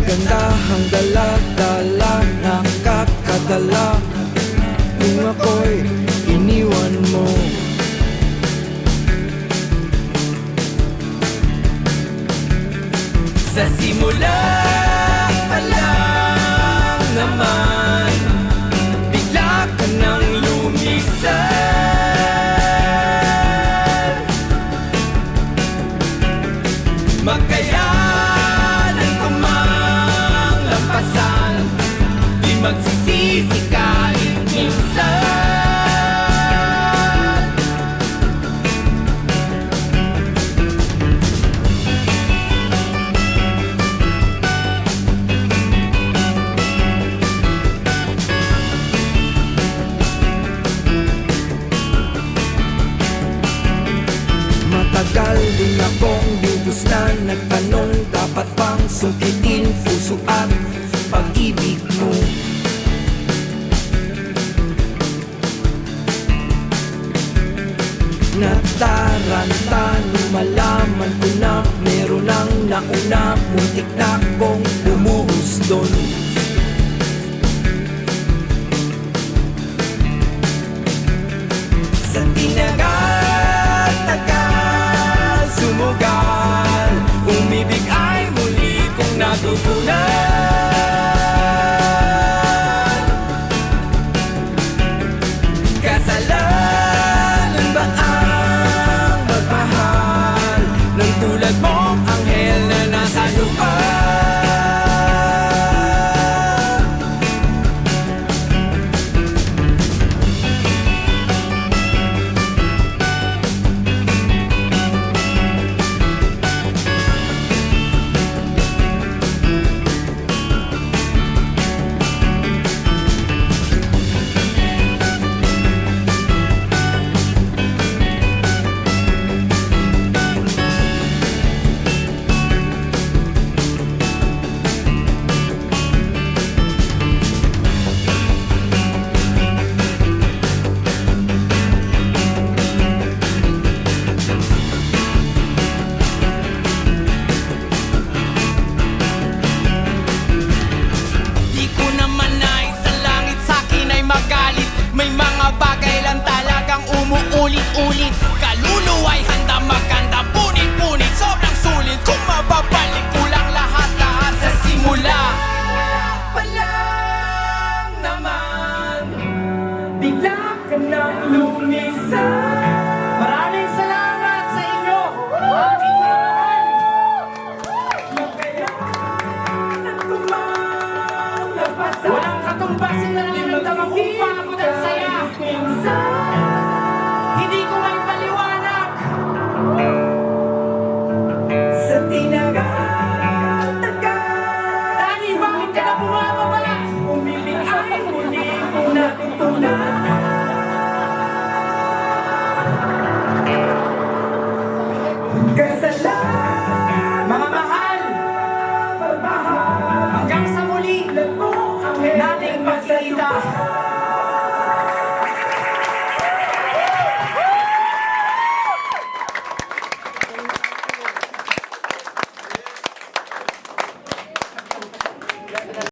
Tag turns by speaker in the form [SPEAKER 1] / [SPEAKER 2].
[SPEAKER 1] Kagandahang dala-dala, nakakadala kung ako'y iniwan mo. Sa simula pa lang naman, bigla ka nang lumisan. Makayanan ko mang lampasan, di magsisisi kahit minsan. Matagal din akong lubos na nagtanong, dapat bang sungkitin puso at pag-ibig mo? Nataranta nung malaman ko na meron ang nauna, muntik na akong bumuhos doon. Sa tinagal-tagal sumugal, umibig ay muli kong natutunan. Kasalanan ba ang magmahal ng tulad mong anghel na nasa lupa? May mga bagay lang talagang umuulit-ulit. Kaluluwa'y handa maganda, punit-punit, sobrang sulit. Kung mababalik ko lang lahat-lahat sa simula pa lang naman, bigla ka nang lumisan.
[SPEAKER 2] Maraming salamat sa inyo, aking mahal.
[SPEAKER 1] Makayanan ko mang lampasan,
[SPEAKER 2] Walang katumbas yung nararamdaman kong pagod at saya. Hindi ko may paliwanag.
[SPEAKER 1] sa tinagal-tagal
[SPEAKER 2] Dani, bakit ka na bumababa?
[SPEAKER 1] umibig ay muli kong natutunan. Kasi